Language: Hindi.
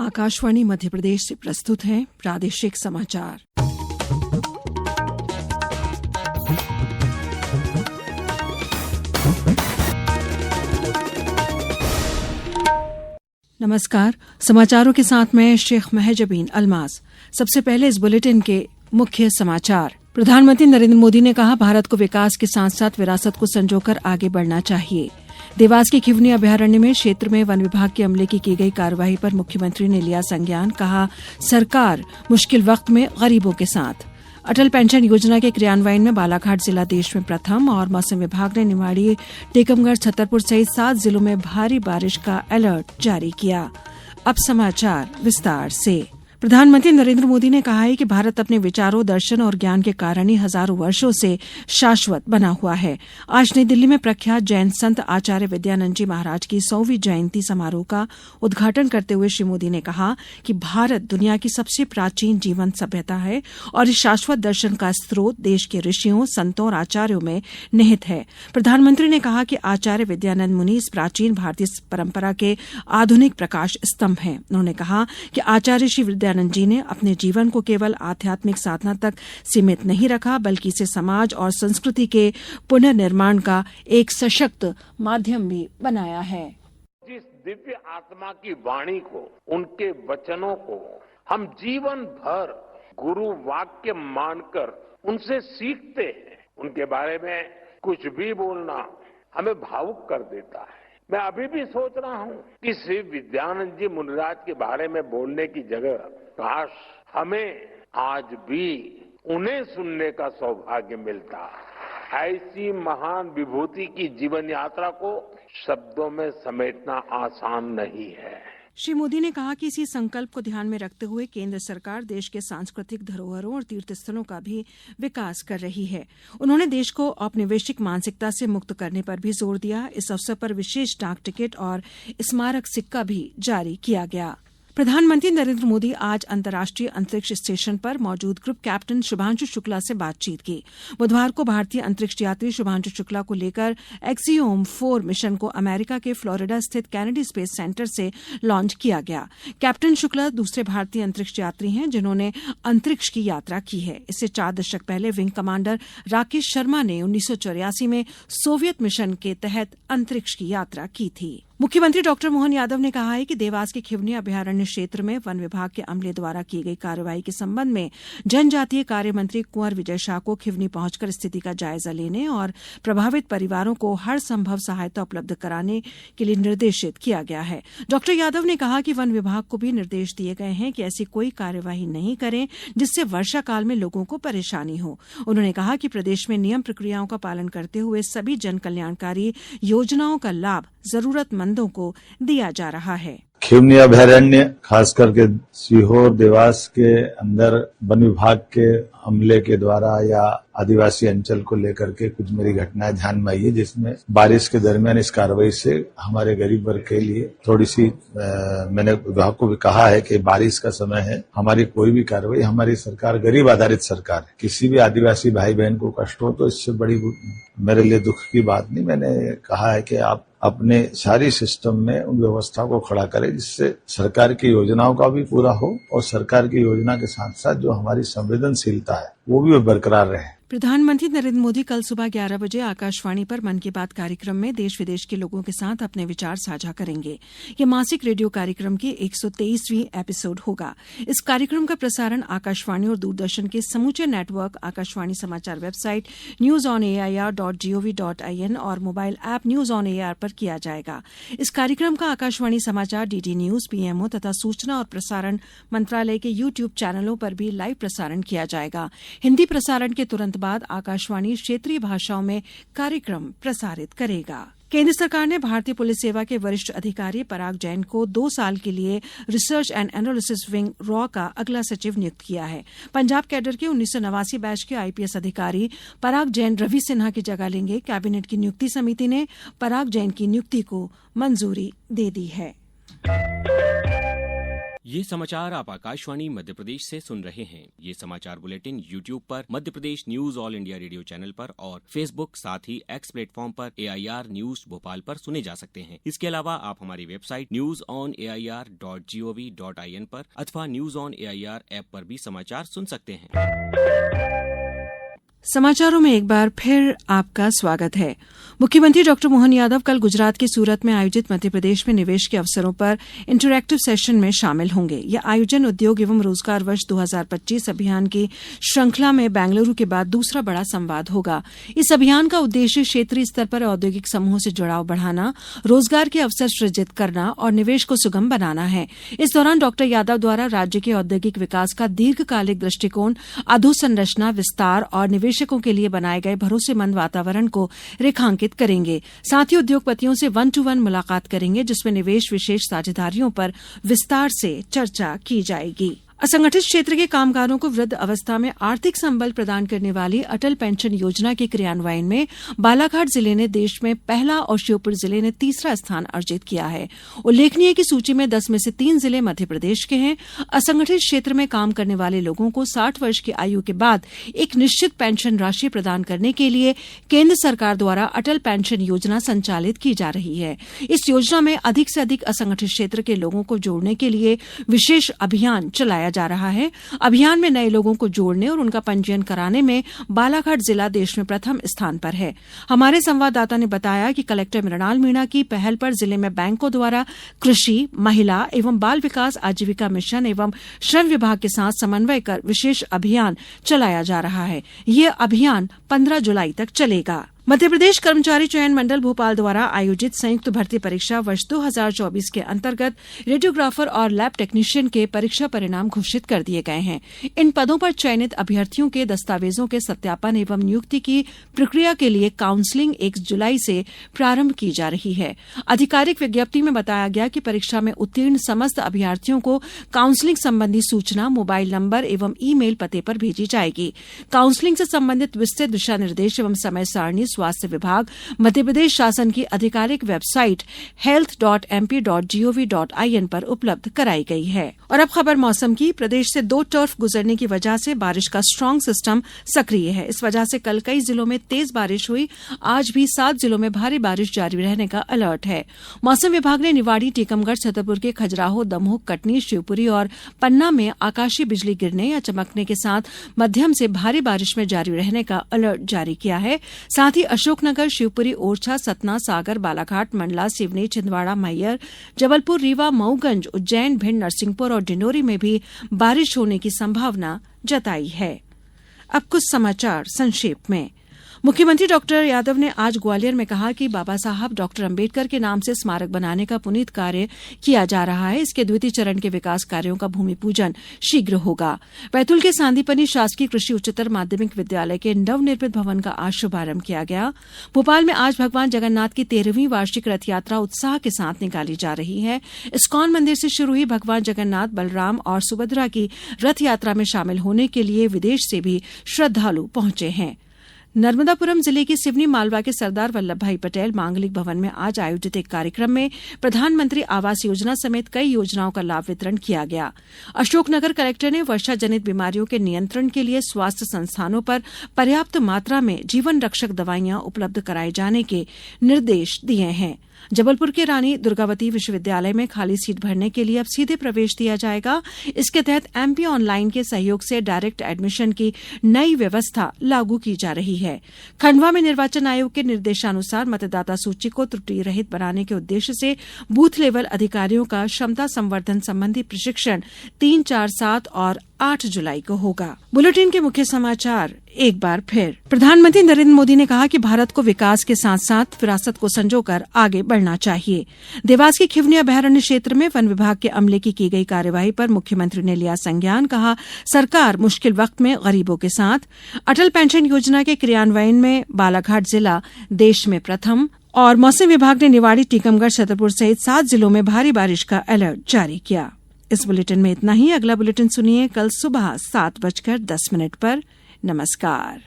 आकाशवाणी मध्य प्रदेश से प्रस्तुत हैं प्रादेशिक समाचार। नमस्कार, समाचारों के साथ मैं शेख महजबीन अल्मास। सबसे पहले इस बुलेटिन के मुख्य समाचार। प्रधानमंत्री नरेंद्र मोदी ने कहा, भारत को विकास के साथ साथ विरासत को संजोकर आगे बढ़ना चाहिए। देवास के खिवनी अभयारण्य में क्षेत्र में वन विभाग के अमले की गई कार्रवाई पर मुख्यमंत्री ने लिया संज्ञान। कहा, सरकार मुश्किल वक्त में गरीबों के साथ। अटल पेंशन योजना के क्रियान्वयन में बालाघाट जिला देश में प्रथम। और मौसम विभाग ने निवाड़ी, टीकमगढ़, छतरपुर सहित 7 जिलों में भारी बारिश का अलर्ट जारी किया। अब समाचार विस्तार से। प्रधानमंत्री नरेंद्र मोदी ने कहा है कि भारत अपने विचारों, दर्शन और ज्ञान के कारण ही हजारों वर्षों से शाश्वत बना हुआ है। आज नई दिल्ली में प्रख्यात जैन संत आचार्य विद्यानंद जी महाराज की 100वीं जयंती समारोह का उद्घाटन करते हुए श्री मोदी ने कहा कि भारत दुनिया की सबसे प्राचीन जीवंत सभ्यता है और इस शाश्वत दर्शन का स्रोत देश के ऋषियों, संतों और आचार्यों में निहित है। प्रधानमंत्री ने कहा कि आचार्य विद्यानंद मुनि इस प्राचीन भारतीय परंपरा के आधुनिक प्रकाश स्तंभ हैं। उन्होंने कहा कि आचार्य श्री विद्यानंद जी ने अपने जीवन को केवल आध्यात्मिक साधना तक सीमित नहीं रखा, बल्कि इसे समाज और संस्कृति के पुनर्निर्माण का एक सशक्त माध्यम भी बनाया है। जिस दिव्य आत्मा की वाणी को, उनके वचनों को हम जीवन भर गुरु वाक्य मानकर उनसे सीखते हैं, उनके बारे में कुछ भी बोलना हमें भावुक कर देता है। मैं अभी भी सोच रहा हूं कि श्री विद्यानंद जी मुनिराज के बारे में बोलने की जगह काश हमें आज भी उन्हें सुनने का सौभाग्य मिलता। ऐसी महान विभूति की जीवन यात्रा को शब्दों में समेटना आसान नहीं है। श्री मोदी ने कहा कि इसी संकल्प को ध्यान में रखते हुए केंद्र सरकार देश के सांस्कृतिक धरोहरों और तीर्थस्थलों का भी विकास कर रही है। उन्होंने देश को औपनिवेशिक मानसिकता से मुक्त करने पर भी जोर दिया। इस अवसर पर विशेष डाक टिकट और स्मारक सिक्का भी जारी किया गया। प्रधानमंत्री नरेंद्र मोदी आज अंतर्राष्ट्रीय अंतरिक्ष स्टेशन पर मौजूद ग्रुप कैप्टन शुभांशु शुक्ला से बातचीत की। बुधवार को भारतीय अंतरिक्ष यात्री शुभांशु शुक्ला को लेकर एक्सियोम 4 मिशन को अमेरिका के फ्लोरिडा स्थित कैनेडी स्पेस सेंटर से लॉन्च किया गया। कैप्टन शुक्ला दूसरे भारतीय अंतरिक्ष यात्री हैं जिन्होंने अंतरिक्ष की यात्रा की है। इससे 4 दशक पहले विंग कमांडर राकेश शर्मा ने 1984 में सोवियत मिशन के तहत अंतरिक्ष की यात्रा की थी। मुख्यमंत्री डॉक्टर मोहन यादव ने कहा है कि देवास के खिवनी अभयारण्य क्षेत्र में वन विभाग के अमले द्वारा की गई कार्रवाई के संबंध में जनजातीय कार्य मंत्री कुंवर विजय शाह को खिवनी पहुंचकर स्थिति का जायजा लेने और प्रभावित परिवारों को हर संभव सहायता उपलब्ध कराने के लिए निर्देशित किया गया है। डॉक्टर यादव ने कहा कि वन विभाग को भी निर्देश दिए गए हैं कि ऐसी कोई कार्यवाही नहीं करें जिससे वर्षा काल में लोगों को परेशानी हो। उन्होंने कहा कि प्रदेश में नियम प्रक्रियाओं का पालन करते हुए सभी जन कल्याणकारी योजनाओं का लाभ जरूरतमंदों को दिया जा रहा है। खिवनी अभयारण्य खास करके सीहोर देवास के अंदर वन विभाग के हमले के द्वारा या आदिवासी अंचल को लेकर के कुछ मेरी घटनाएं ध्यान में आई है, जिसमें बारिश के दरमियान इस कार्रवाई से हमारे गरीब वर्ग के लिए थोड़ी सी मैंने विभाग को भी कहा है कि बारिश का समय है, हमारी कोई भी कार्रवाई, हमारी सरकार गरीब आधारित सरकार है, किसी भी आदिवासी भाई बहन को कष्ट हो तो इससे बड़ी मेरे लिए दुख की बात नहीं। मैंने कहा है कि आप अपने सारी सिस्टम में उन व्यवस्था को खड़ा करें जिससे सरकार की योजनाओं का भी पूरा हो और सरकार की योजना के साथ साथ जो हमारी संवेदनशीलता है वो भी बरकरार रहे। प्रधानमंत्री नरेंद्र मोदी कल सुबह 11 बजे आकाशवाणी पर मन की बात कार्यक्रम में देश विदेश के लोगों के साथ अपने विचार साझा करेंगे। ये मासिक रेडियो कार्यक्रम की 123वीं एपिसोड होगा। इस कार्यक्रम का प्रसारण आकाशवाणी और दूरदर्शन के समूचे नेटवर्क, आकाशवाणी समाचार वेबसाइट newsonair.gov.in और mobile app news on AIR पर किया जाएगा। इस कार्यक्रम का आकाशवाणी समाचार, डीडी न्यूज, पीएमओ तथा सूचना और प्रसारण मंत्रालय के यूट्यूब चैनलों पर भी लाइव प्रसारण किया जाएगा। हिन्दी प्रसारण के तुरंत बाद आकाशवाणी क्षेत्रीय भाषाओं में कार्यक्रम प्रसारित करेगा। केंद्र सरकार ने भारतीय पुलिस सेवा के वरिष्ठ अधिकारी पराग जैन को 2 साल के लिए research and analysis wing raw का अगला सचिव नियुक्त किया है। पंजाब कैडर के 1989 बैच के आईपीएस अधिकारी पराग जैन रवि सिन्हा की जगह लेंगे। कैबिनेट की नियुक्ति समिति ने पराग जैन की नियुक्ति को मंजूरी दे दी है। ये समाचार आप आकाशवाणी मध्य प्रदेश से सुन रहे हैं। ये समाचार बुलेटिन YouTube पर Madhya Pradesh news All India Radio channel पर और फेसबुक साथ ही एक्स प्लेटफॉर्म पर AIR न्यूज भोपाल पर सुने जा सकते हैं। इसके अलावा आप हमारी वेबसाइट newsonair.gov.in पर अथवा न्यूज ऑन AIR ऐप पर भी समाचार सुन सकते हैं। समाचारों में एक बार फिर आपका स्वागत है। मुख्यमंत्री डॉक्टर मोहन यादव कल गुजरात के सूरत में आयोजित मध्य प्रदेश में निवेश के अवसरों पर इंटरैक्टिव सेशन में शामिल होंगे। यह आयोजन उद्योग एवं रोजगार वर्ष 2025 अभियान की श्रृंखला में बेंगलुरु के बाद दूसरा बड़ा संवाद होगा। इस अभियान का उद्देश्य क्षेत्रीय स्तर पर औद्योगिक समूहों से जुड़ाव बढ़ाना, रोजगार के अवसर सृजित करना और निवेश को सुगम बनाना है। इस दौरान डॉक्टर यादव द्वारा राज्य के औद्योगिक विकास का दीर्घकालिक दृष्टिकोण, अधोसंरचना विस्तार और निवेशकों के लिए बनाए गए भरोसेमंद वातावरण को रेखांकित करेंगे। साथ ही उद्योगपतियों से 1-to-1 मुलाकात करेंगे, जिसमें निवेश विशेष साझेदारियों पर विस्तार से चर्चा की जाएगी। असंगठित क्षेत्र के कामगारों को वृद्ध अवस्था में आर्थिक संबल प्रदान करने वाली अटल पेंशन योजना के क्रियान्वयन में बालाघाट जिले ने देश में पहला और श्योपुर जिले ने तीसरा स्थान अर्जित किया है। उल्लेखनीय की सूची में 10 में से 3 जिले मध्य प्रदेश के हैं। असंगठित क्षेत्र में काम करने वाले लोगों को 60 वर्ष की आयु के बाद एक निश्चित पेंशन राशि प्रदान करने के लिए केंद्र सरकार द्वारा अटल पेंशन योजना संचालित की जा रही है। इस योजना में अधिक से अधिक असंगठित क्षेत्र के लोगों को जोड़ने के लिए विशेष अभियान चलाया जा रहा है। अभियान में नए लोगों को जोड़ने और उनका पंजीयन कराने में बालाघाट जिला देश में प्रथम स्थान पर है। हमारे संवाददाता ने बताया कि कलेक्टर मृणाल मीणा की पहल पर जिले में बैंकों द्वारा कृषि, महिला एवं बाल विकास आजीविका मिशन एवं श्रम विभाग के साथ समन्वय कर विशेष अभियान चलाया जा रहा है। यह अभियान 15 जुलाई तक चलेगा। मध्य प्रदेश कर्मचारी चयन मंडल भोपाल द्वारा आयोजित संयुक्त भर्ती परीक्षा वर्ष 2024 के अंतर्गत रेडियोग्राफर और लैब टेक्नीशियन के परीक्षा परिणाम घोषित कर दिए गए हैं। इन पदों पर चयनित अभ्यर्थियों के दस्तावेजों के सत्यापन एवं नियुक्ति की प्रक्रिया के लिए काउंसलिंग 1 जुलाई से प्रारंभ की जा रही है। आधिकारिक विज्ञप्ति में बताया गया कि परीक्षा में उत्तीर्ण समस्त अभ्यर्थियों को काउंसलिंग संबंधी सूचना मोबाइल नंबर एवं ईमेल पते पर भेजी जाएगी। काउंसलिंग से संबंधित विस्तृत दिशा निर्देश एवं समय सारणी स्वास्थ्य विभाग मध्य प्रदेश शासन की आधिकारिक वेबसाइट health.mp.gov.in पर उपलब्ध कराई गई है। और अब खबर मौसम की। प्रदेश से 2 टर्फ गुजरने की वजह से बारिश का स्ट्रांग सिस्टम सक्रिय है। इस वजह से कल कई जिलों में तेज बारिश हुई। आज भी 7 जिलों में भारी बारिश जारी रहने का अलर्ट है। मौसम विभाग ने निवाड़ी, टीकमगढ़, छतरपुर के खजुराहो, दमोह, कटनी, शिवपुरी और पन्ना में आकाशीय बिजली गिरने या चमकने के साथ मध्यम से भारी बारिश में जारी रहने का अलर्ट जारी किया है। साथ ही अशोकनगर, शिवपुरी, ओरछा, सतना, सागर, बालाघाट, मंडला, सिवनी, छिंदवाड़ा, मैहर, जबलपुर, रीवा, मऊगंज, उज्जैन, भिंड, नरसिंहपुर और डिंडोरी में भी बारिश होने की संभावना जताई है। अब कुछ समाचार संक्षेप में। मुख्यमंत्री डॉक्टर यादव ने आज ग्वालियर में कहा कि बाबा साहब डॉक्टर अंबेडकर के नाम से स्मारक बनाने का पुनीत कार्य किया जा रहा है। इसके द्वितीय चरण के विकास कार्यों का भूमि पूजन शीघ्र होगा। बैतूल के सांदीपनी शासकीय कृषि उच्चतर माध्यमिक विद्यालय के नवनिर्मित भवन का आज शुभारंभ किया गया। भोपाल में आज भगवान जगन्नाथ की 13वीं वार्षिक रथ यात्रा उत्साह के साथ निकाली जा रही है। इस्कॉन मंदिर से शुरू हुई भगवान जगन्नाथ, बलराम और सुभद्रा की रथ यात्रा में शामिल होने के लिए विदेश से भी श्रद्धालु पहुंचे हैं। नर्मदापुरम जिले की सिवनी मालवा के सरदार वल्लभ भाई पटेल मांगलिक भवन में आज आयोजित एक कार्यक्रम में प्रधानमंत्री आवास योजना समेत कई योजनाओं का लाभ वितरण किया गया। अशोकनगर कलेक्टर ने वर्षा जनित बीमारियों के नियंत्रण के लिए स्वास्थ्य संस्थानों पर पर्याप्त मात्रा में जीवन रक्षक दवाइयां उपलब्ध कराए जाने के निर्देश दिए हैं। जबलपुर के रानी दुर्गावती विश्वविद्यालय में खाली सीट भरने के लिए अब सीधे प्रवेश दिया जाएगा। इसके तहत एमपी ऑनलाइन के सहयोग से डायरेक्ट एडमिशन की नई व्यवस्था लागू की जा रही है। खंडवा में निर्वाचन आयोग के निर्देशानुसार मतदाता सूची को त्रुटि रहित बनाने के उद्देश्य से बूथ लेवल अधिकारियों का क्षमता संवर्धन संबंधी प्रशिक्षण 3, 4, 7 और 8 जुलाई को होगा। बुलेटिन के मुख्य समाचार एक बार फिर। प्रधानमंत्री नरेंद्र मोदी ने कहा कि भारत को विकास के साथ साथ विरासत को संजोकर आगे बढ़ना चाहिए। देवास के खिवनी अभयारण्य क्षेत्र में वन विभाग के अमले की गई कार्यवाही पर मुख्यमंत्री ने लिया संज्ञान। कहा, सरकार मुश्किल वक्त में गरीबों के साथ। अटल पेंशन योजना के क्रियान्वयन में बालाघाट जिला देश में प्रथम। और मौसम विभाग ने निवाड़ी, टीकमगढ़, छतरपुर सहित 7 जिलों में भारी बारिश का अलर्ट जारी किया। इस बुलेटिन में इतना ही। अगला बुलेटिन सुनिए कल सुबह 7:10 पर। नमस्कार।